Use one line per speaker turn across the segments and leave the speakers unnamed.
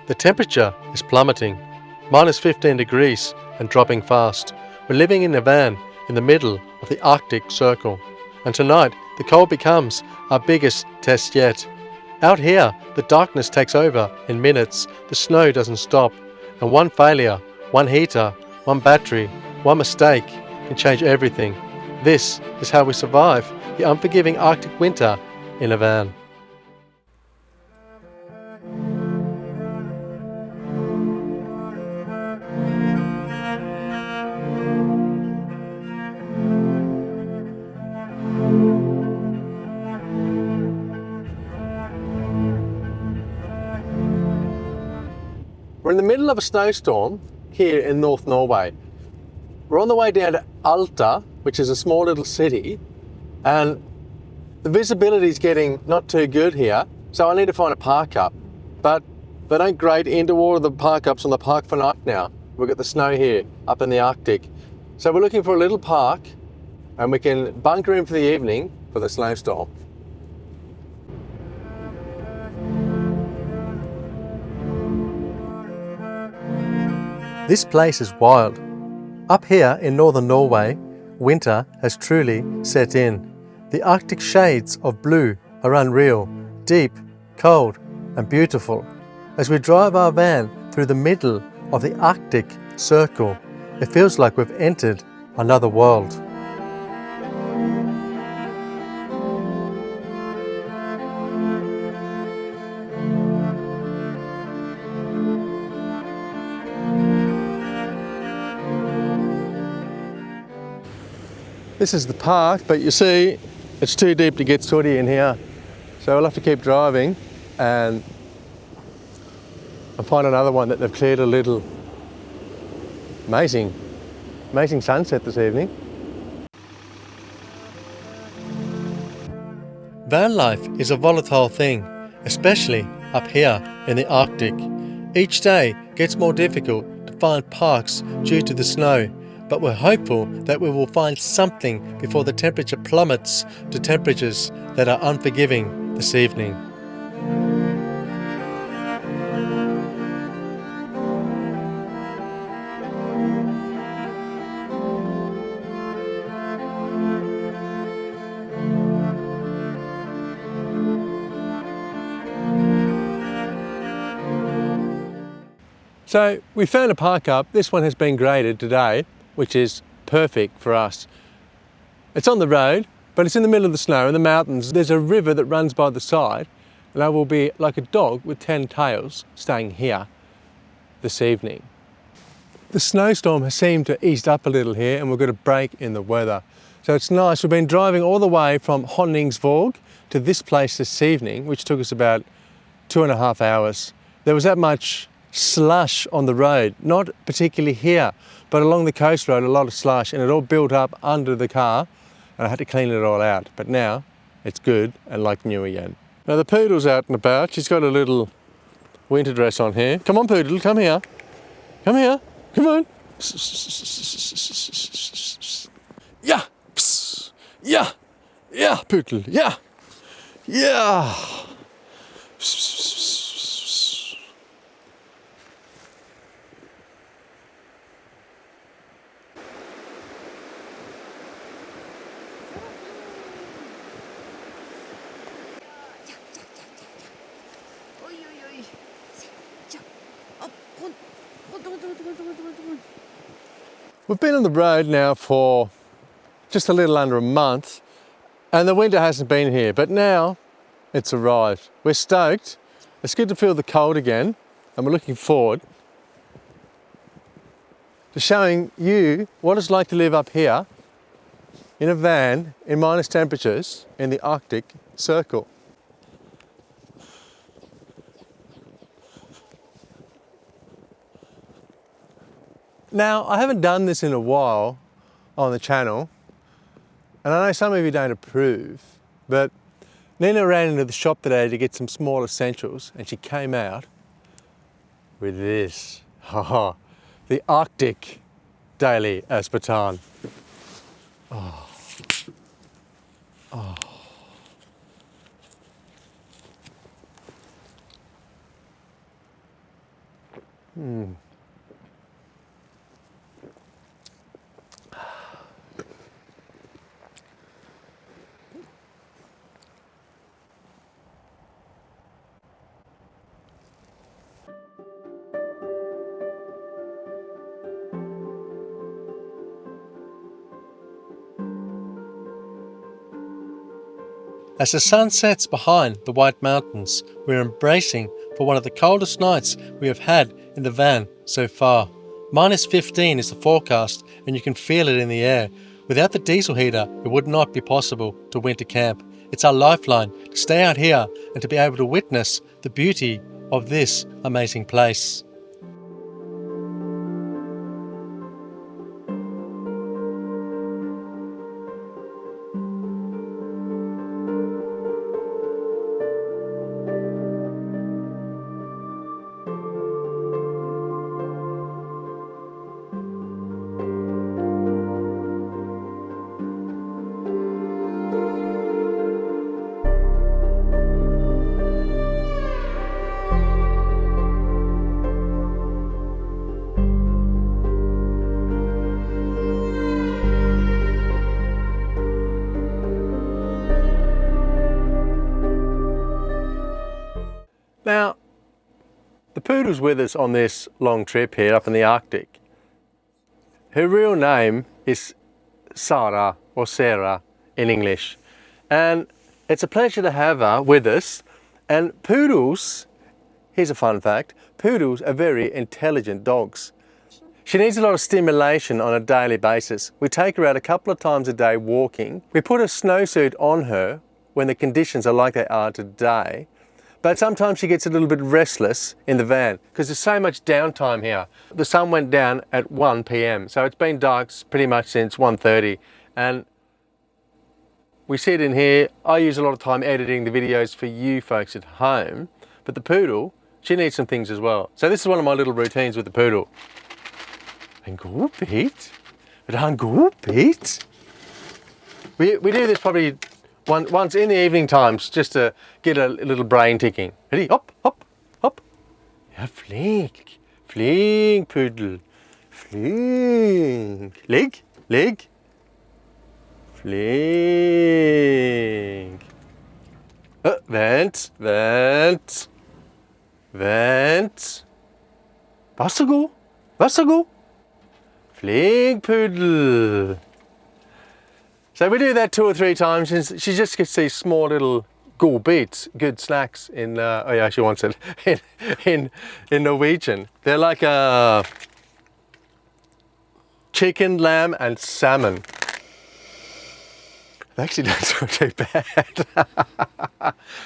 The temperature is plummeting, minus 15 degrees and dropping fast. We're living in a van in the middle of the Arctic Circle, and tonight the cold becomes our biggest test yet. Out here, the darkness takes over in minutes, the snow doesn't stop, and one failure, one heater, one battery, one mistake can change everything. This is how we survive the unforgiving Arctic winter in a van. We're in the middle of a snowstorm here in North Norway. We're on the way down to Alta, which is a small little city, and the visibility is getting not too good here, so I need to find a park up. But they don't grade into all of the park ups on the Park for Night now. We've got the snow here up in the Arctic. So we're looking for a little park and we can bunker in for the evening for the snowstorm. This place is wild. Up here in northern Norway, winter has truly set in. The Arctic shades of blue are unreal, deep, cold and beautiful. As we drive our van through the middle of the Arctic Circle, it feels like we've entered another world. This is the park, but you see, it's too deep to get sooty in here. So we'll have to keep driving and find another one that they've cleared a little. Amazing sunset this evening. Van life is a volatile thing, especially up here in the Arctic. Each day gets more difficult to find parks due to the snow, but we're hopeful that we will find something before the temperature plummets to temperatures that are unforgiving this evening. So we found a park up. This one has been graded today, which is perfect for us. It's on the road, but it's in the middle of the snow in the mountains. There's a river that runs by the side, and I will be like a dog with 10 tails staying here this evening. The snowstorm has seemed to ease up a little here, and we've got a break in the weather. So it's nice. We've been driving all the way from Honningsvåg to this place this evening, which took us about 2.5 hours. There was that much slush on the road, not particularly here, but along the coast road, a lot of slush, and it all built up under the car, and I had to clean it all out. But now it's good and like new again. Now the poodle's out and about. She's got a little winter dress on here. Come on, poodle, come here. Come here. Come on. Yeah. Yeah. Yeah, poodle. Yeah. Yeah. We've been on the road now for just a little under a month, and the winter hasn't been here, but now it's arrived. We're stoked. It's good to feel the cold again, and we're looking forward to showing you what it's like to live up here in a van in minus temperatures in the Arctic Circle. Now, I haven't done this in a while on the channel, and I know some of you don't approve, but Nina ran into the shop today to get some small essentials, and she came out with this. The Arctic Daily Aspartame. Oh. Oh. As the sun sets behind the White Mountains, we're embracing for one of the coldest nights we have had in the van so far. -15 is the forecast, and you can feel it in the air. Without the diesel heater, it would not be possible to winter camp. It's our lifeline to stay out here and to be able to witness the beauty of this amazing place. Now, the poodle's with us on this long trip here up in the Arctic. Her real name is Sarah, or Sarah in English, and it's a pleasure to have her with us. And poodles, here's a fun fact, poodles are very intelligent dogs. She needs a lot of stimulation on a daily basis. We take her out a couple of times a day walking. We put a snowsuit on her when the conditions are like they are today. But sometimes she gets a little bit restless in the van because there's so much downtime here. The sun went down at 1 p.m. so it's been dark pretty much since 1:30, and we sit in here. I use a lot of time editing the videos for you folks at home, but the poodle, she needs some things as well. So this is one of my little routines with the poodle. We do this probably once in the evening times, just to get a little brain ticking. Ready? Hop, hop, hop. Ja, flink. Flink, poodle. Flink. Leg, leg. Flink. Vent, vent. Vent. Wassergo, Wassergo. Flink, poodle. So we do that 2 or 3 times, and she just gets these small little godbits, good snacks in, oh yeah, she wants it, in Norwegian. They're like chicken, lamb and salmon. They actually don't smell too bad.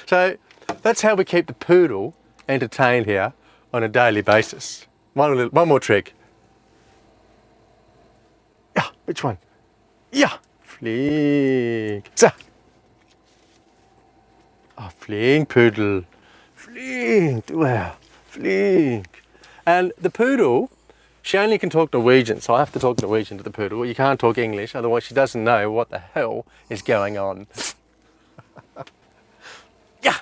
So that's how we keep the poodle entertained here on a daily basis. One more trick. Yeah, which one? Yeah. Flink. So. Oh, flink, poodle. Flink. Wow. Flink. And the poodle, she only can talk Norwegian, so I have to talk Norwegian to the poodle. You can't talk English, otherwise she doesn't know what the hell is going on. Yeah.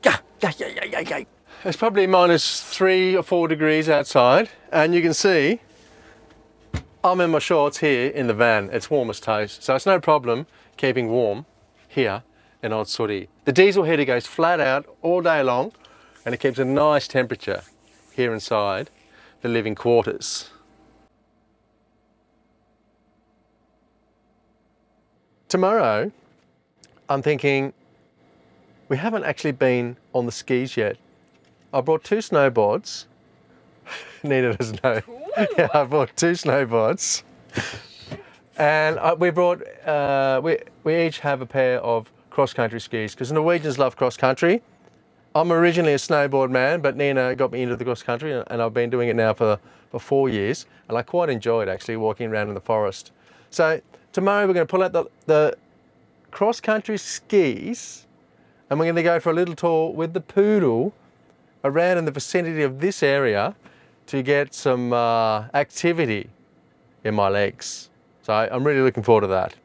Yeah. Yeah. Yeah. Yeah. Yeah. Yeah. It's probably -3 or 4 degrees outside, and you can see I'm in my shorts here in the van. It's warm as toast, so it's no problem keeping warm here in Old Sooty. The diesel heater goes flat out all day long, and it keeps a nice temperature here inside the living quarters. Tomorrow, I'm thinking, we haven't actually been on the skis yet. I brought 2 snowboards. Nina doesn't know. Cool. Yeah, I bought 2 snowboards, and we brought. We each have a pair of cross-country skis because Norwegians love cross-country. I'm originally a snowboard man, but Nina got me into the cross-country, and I've been doing it now for 4 years, and I quite enjoyed actually walking around in the forest. So tomorrow we're going to pull out the cross-country skis, and we're going to go for a little tour with the poodle around in the vicinity of this area to get some activity in my legs. So I'm really looking forward to that.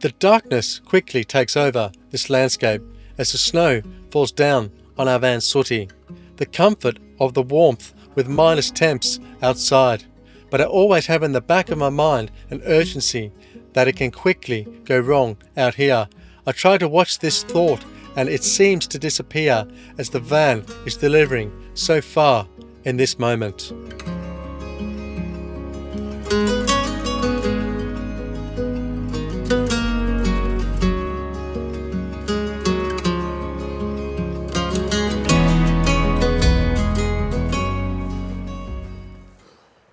The darkness quickly takes over this landscape as the snow falls down on our van sooty. The comfort of the warmth with minus temps outside, but I always have in the back of my mind an urgency that it can quickly go wrong out here. I try to watch this thought and it seems to disappear as the van is delivering so far in this moment.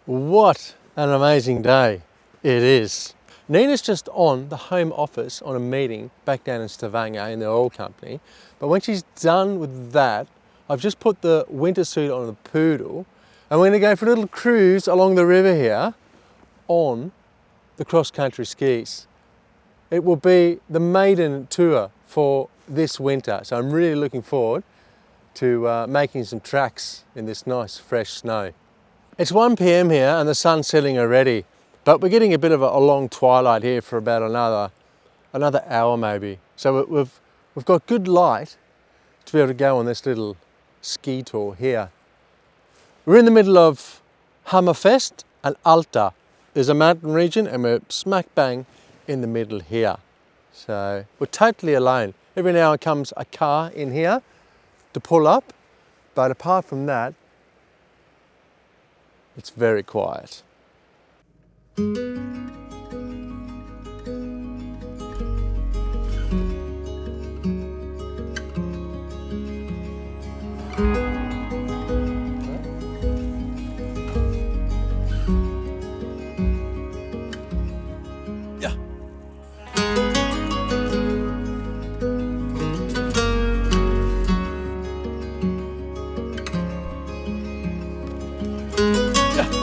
What an amazing day it is. Nina's just on the home office on a meeting back down in Stavanger in the oil company. But when she's done with that, I've just put the winter suit on the poodle and we're going to go for a little cruise along the river here on the cross-country skis. It will be the maiden tour for this winter, so I'm really looking forward to making some tracks in this nice fresh snow. It's 1 p.m. here and the sun's setting already, but we're getting a bit of a long twilight here for about another hour maybe. So we've got good light to be able to go on this little ski tour here. We're in the middle of Hammerfest and Alta. There's a mountain region and we're smack bang in the middle here. So we're totally alone. Every now and comes a car in here to pull up, but apart from that, it's very quiet. Yeah.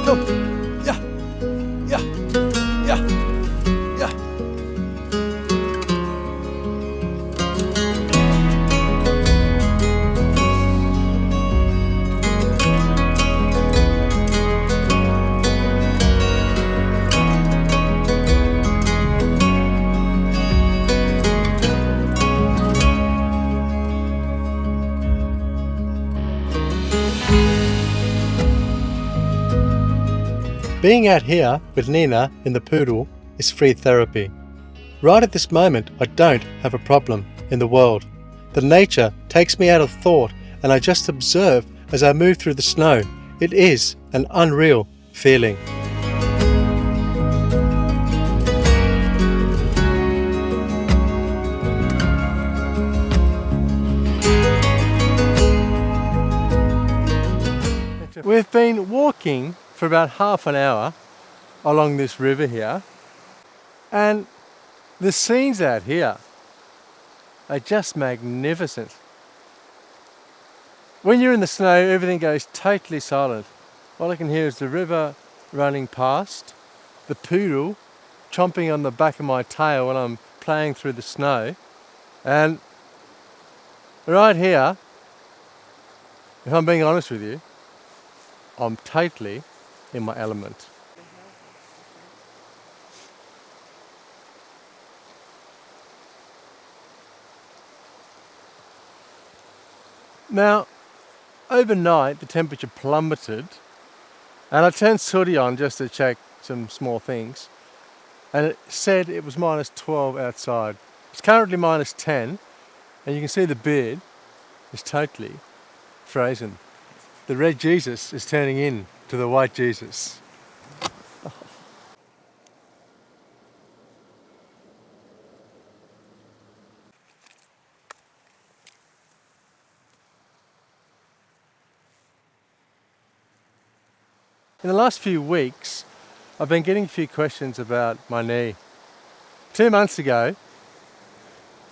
Come. Yeah. Yeah. Yeah. Yeah. Being out here with Nina in the poodle is free therapy. Right at this moment, I don't have a problem in the world. The nature takes me out of thought and I just observe as I move through the snow. It is an unreal feeling. We've been walking for about half an hour along this river here, and the scenes out here are just magnificent. When you're in the snow, everything goes totally silent. All I can hear is the river running past, the poodle chomping on the back of my tail when I'm playing through the snow, and right here, if I'm being honest with you, I'm totally in my element. Now, overnight the temperature plummeted and I turned sooty on just to check some small things and it said it was -12 outside. It's currently -10 and you can see the beard is totally frozen. The red Jesus is turning in to the white Jesus. In the last few weeks, I've been getting a few questions about my knee. 2 months ago,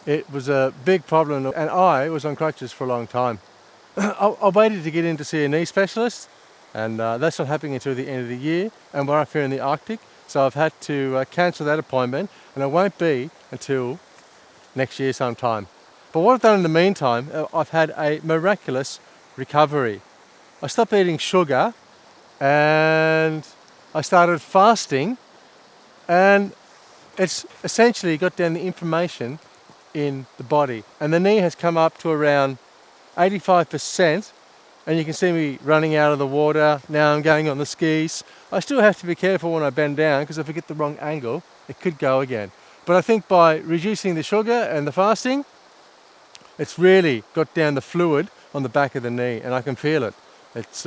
it was a big problem and I was on crutches for a long time. I waited to get in to see a knee specialist and that's not happening until the end of the year and we're up here in the Arctic, so I've had to cancel that appointment and it won't be until next year sometime. But what I've done in the meantime, I've had a miraculous recovery. I stopped eating sugar and I started fasting and it's essentially got down the inflammation in the body and the knee has come up to around 85% and you can see me running out of the water. Now I'm going on the skis. I still have to be careful when I bend down, because if I get the wrong angle, it could go again. But I think by reducing the sugar and the fasting, it's really got down the fluid on the back of the knee, and I can feel it. It's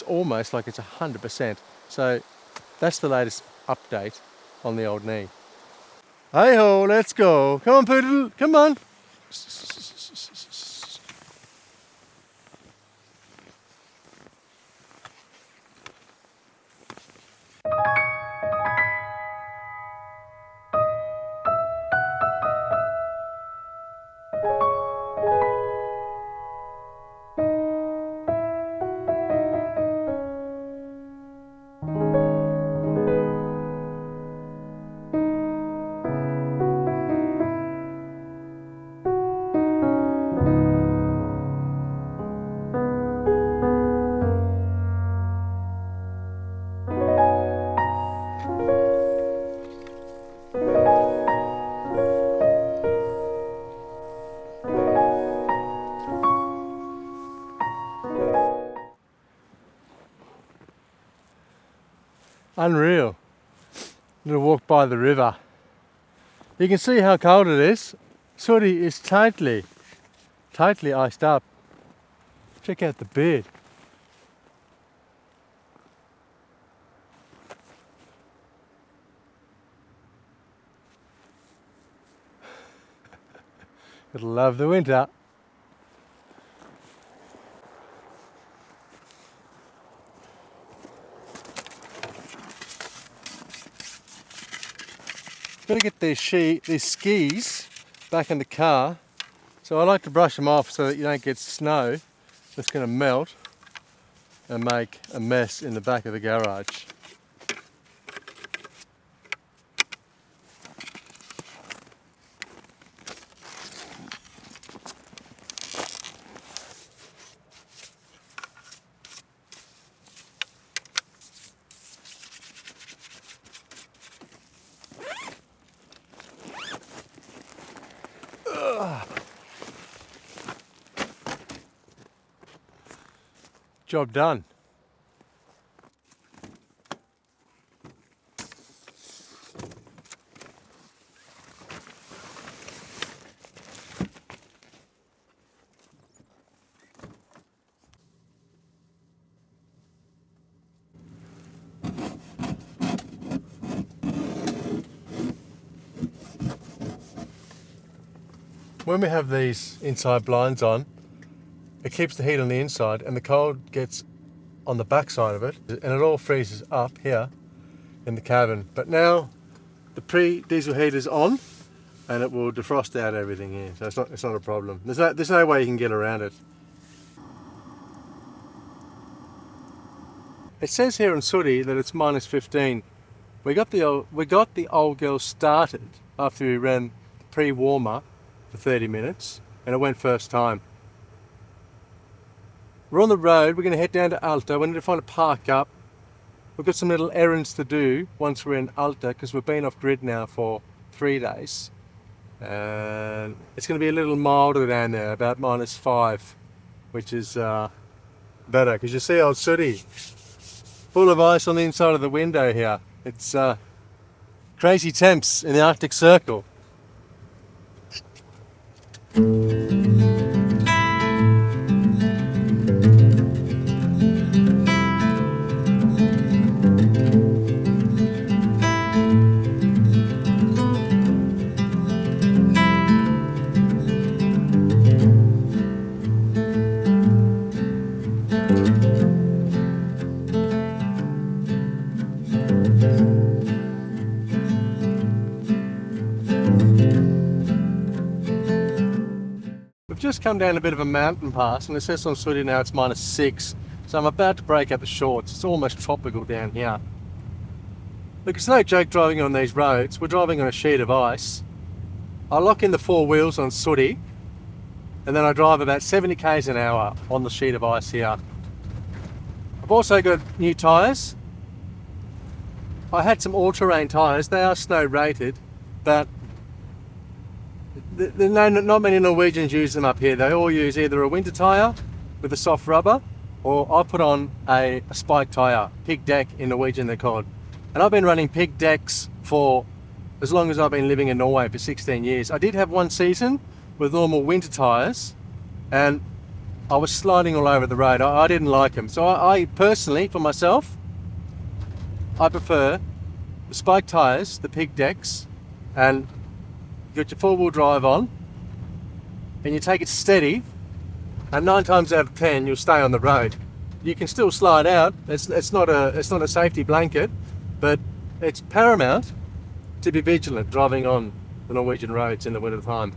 almost like it's 100%. So that's the latest update on the old knee. Hey ho, let's go. Come on, Poodle, come on. Unreal. Little walk by the river. You can see how cold it is. Sooty is tightly iced up. Check out the beard. It'll love the winter. Got to get these skis back in the car, so I like to brush them off so that you don't get snow that's going to melt and make a mess in the back of the garage. Job done. When we have these inside blinds on, it keeps the heat on the inside and the cold gets on the back side of it, and it all freezes up here in the cabin. But now the pre-diesel heater's on and it will defrost out everything here, so it's not a problem. There's no way you can get around it. It says here in Sooty that it's minus 15. We got the old girl started after we ran the pre-warmer for 30 minutes and it went first time. We're on the road, we're going to head down to Alta. We need to find a park up. We've got some little errands to do once we're in Alta, because we've been off grid now for 3 days. And it's going to be a little milder down there, about minus 5, which is better, because you see old Sooty full of ice on the inside of the window here. It's crazy temps in the Arctic Circle. Just come down a bit of a mountain pass, and it says on Sooty now it's minus 6, so I'm about to break out the shorts. It's almost tropical down here. Look, it's no joke driving on these roads. We're driving on a sheet of ice. I lock in the 4 wheels on Sooty and then I drive about 70 k's an hour on the sheet of ice here. I've also got new tyres. I had some all-terrain tyres. They are snow rated, but not many Norwegians use them up here. They all use either a winter tyre with a soft rubber, or I put on a spike tyre, pig deck in Norwegian they're called. And I've been running pig decks for as long as I've been living in Norway, for 16 years. I did have one season with normal winter tyres, and I was sliding all over the road. I didn't like them. So I personally, for myself, I prefer the spike tyres, the pig decks, and you got your four-wheel drive on, and you take it steady, and 9 times out of 10 you'll stay on the road. You can still slide out. It's not a safety blanket, but it's paramount to be vigilant driving on the Norwegian roads in the winter time.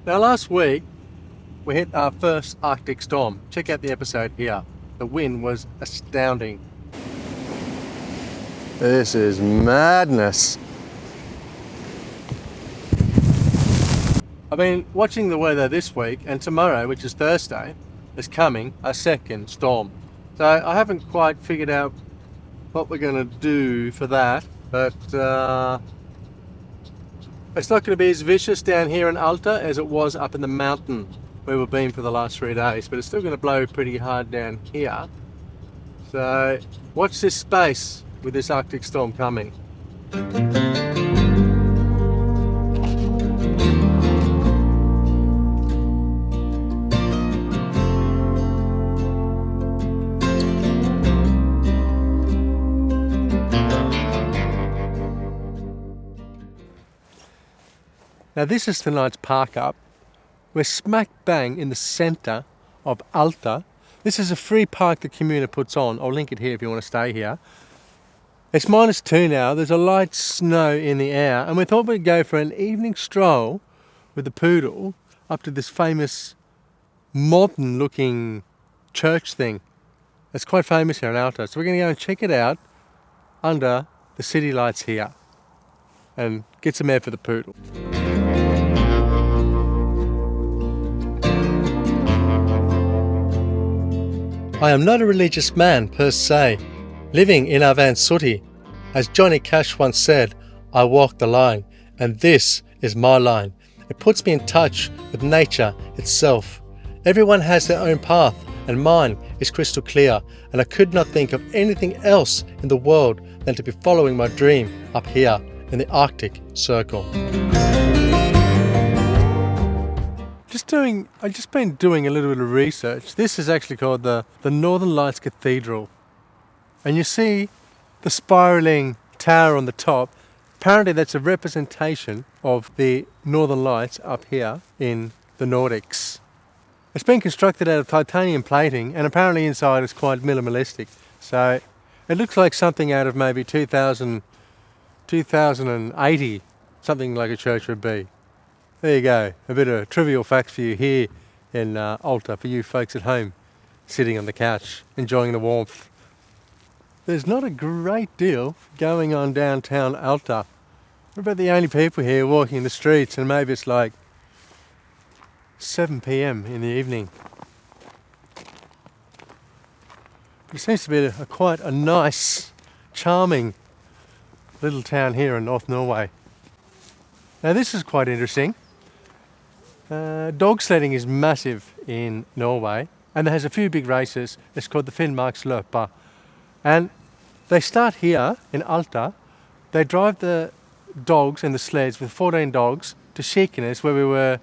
Now last week we hit our first Arctic storm. Check out the episode here. The wind was astounding. This is madness. I've been watching the weather this week, and tomorrow, which is Thursday, is coming a second storm. So I haven't quite figured out what we're going to do for that, but it's not going to be as vicious down here in Alta as it was up in the mountain where we've been for the last 3 days, but it's still going to blow pretty hard down here. So watch this space with this Arctic storm coming. Now this is tonight's park up. We're smack bang in the centre of Alta. This is a free park the community puts on. I'll link it here if you want to stay here. It's -2 now. There's a light snow in the air, and we thought we'd go for an evening stroll with the poodle up to this famous modern looking church thing. It's quite famous here in Alta. So we're going to go and check it out under the city lights here and get some air for the poodle. I am not a religious man per se, living in Avan Sooty. As Johnny Cash once said, I walk the line, and this is my line. It puts me in touch with nature itself. Everyone has their own path, and mine is crystal clear, and I could not think of anything else in the world than to be following my dream up here in the Arctic Circle. I've just been doing a little bit of research. This is actually called the Northern Lights Cathedral. And you see the spiralling tower on the top. Apparently that's a representation of the Northern Lights up here in the Nordics. It's been constructed out of titanium plating, and apparently inside it's quite minimalistic. So it looks like something out of maybe 2080, something like a church would be. There you go, a bit of trivial facts for you here in Alta, for you folks at home, sitting on the couch, enjoying the warmth. There's not a great deal going on downtown Alta. We're about the only people here walking the streets, and maybe it's like 7 p.m. in the evening. But it seems to be quite a nice, charming little town here in North Norway. Now this is quite interesting. Dog sledding is massive in Norway, and there has a few big races. It's called the Finnmarksløpet, and they start here in Alta. They drive the dogs and the sleds with 14 dogs to Kirkenes, where we were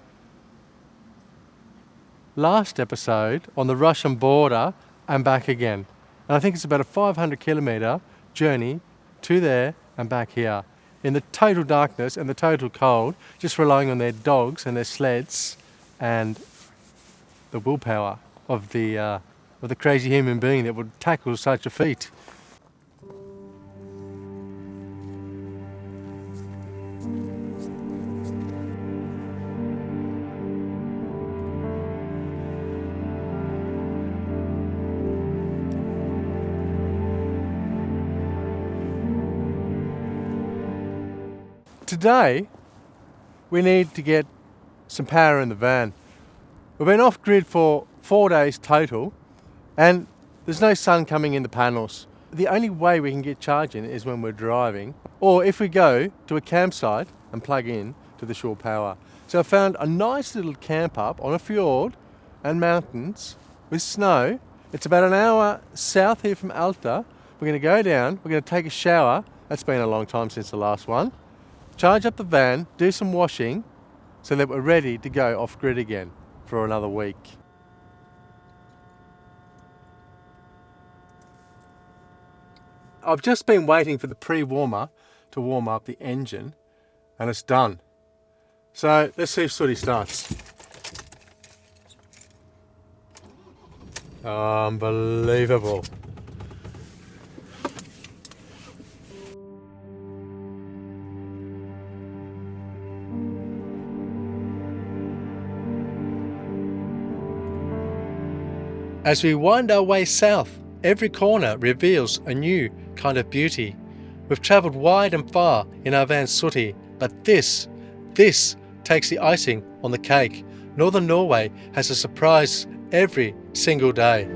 last episode, on the Russian border and back again. And I think it's about a 500-kilometre journey to there and back here, in the total darkness and the total cold, just relying on their dogs and their sleds and the willpower of the crazy human being that would tackle such a feat. Today, we need to get some power in the van. We've been off grid for 4 days total, and there's no sun coming in the panels. The only way we can get charging is when we're driving, or if we go to a campsite and plug in to the shore power. So I found a nice little camp up on a fjord and mountains with snow. It's about an hour south here from Alta. We're going to go down, we're going to take a shower. That's been a long time since the last one. Charge up the van, do some washing so that we're ready to go off grid again for another week. I've just been waiting for the pre-warmer to warm up the engine and it's done. So let's see if Sooty starts. Unbelievable. As we wind our way south, every corner reveals a new kind of beauty. We've travelled wide and far in our van Sooty, but this takes the icing on the cake. Northern Norway has a surprise every single day.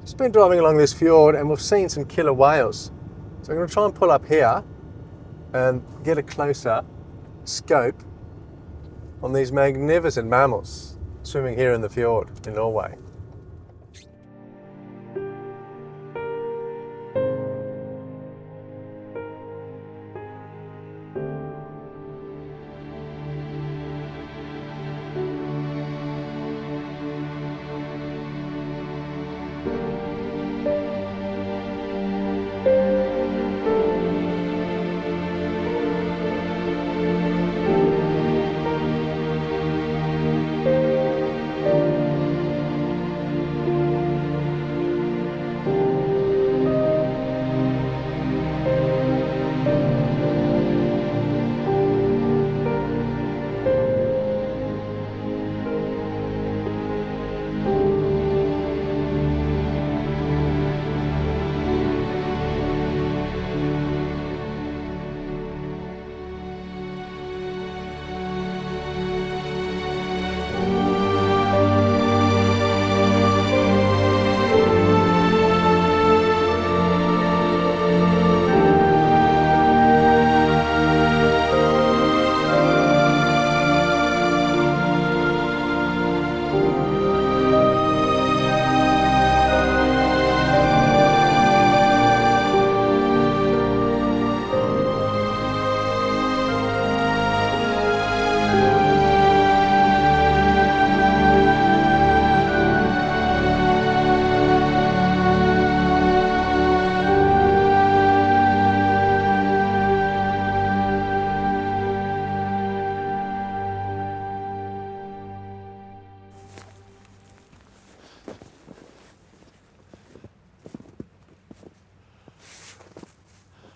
Just been driving along this fjord and we've seen some killer whales. So I'm going to try and pull up here and get a closer scope on these magnificent mammals swimming here in the fjord in Norway.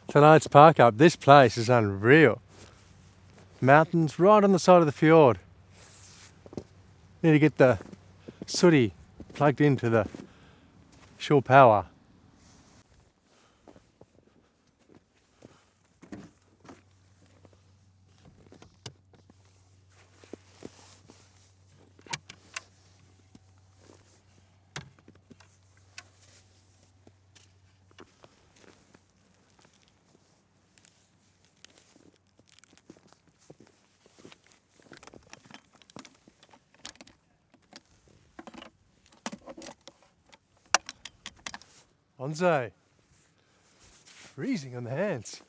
Tonight's park up, this place is unreal. Mountains right on the side of the fjord. Need to get the Sooty plugged into the shore power. Onze. Freezing on the hands.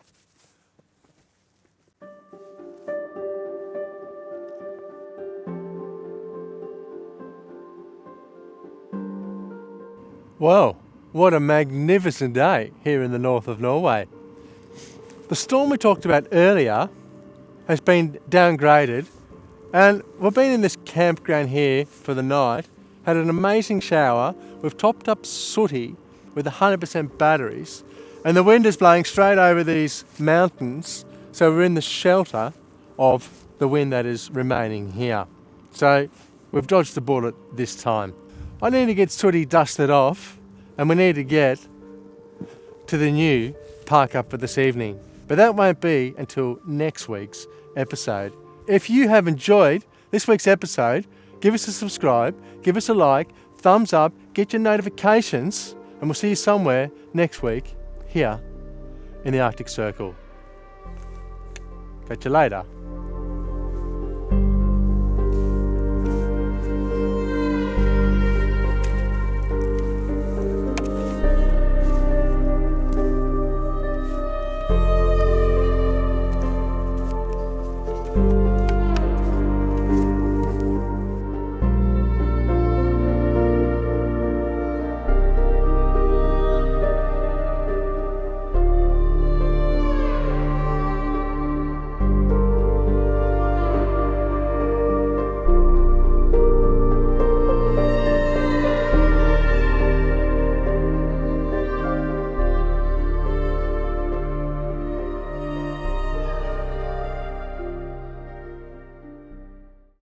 Well, what a magnificent day here in the north of Norway. The storm we talked about earlier has been downgraded and we've been in this campground here for the night had an amazing shower. We've topped up Sooty with 100% batteries, and the wind is blowing straight over these mountains, so we're in the shelter of the wind that is remaining here. So we've dodged the bullet this time. I need to get Sooty dusted off, and we need to get to the new park up for this evening. But that won't be until next week's episode. If you have enjoyed this week's episode, give us a subscribe, give us a like, thumbs up, get your notifications, and we'll see you somewhere next week here in the Arctic Circle. Catch you later.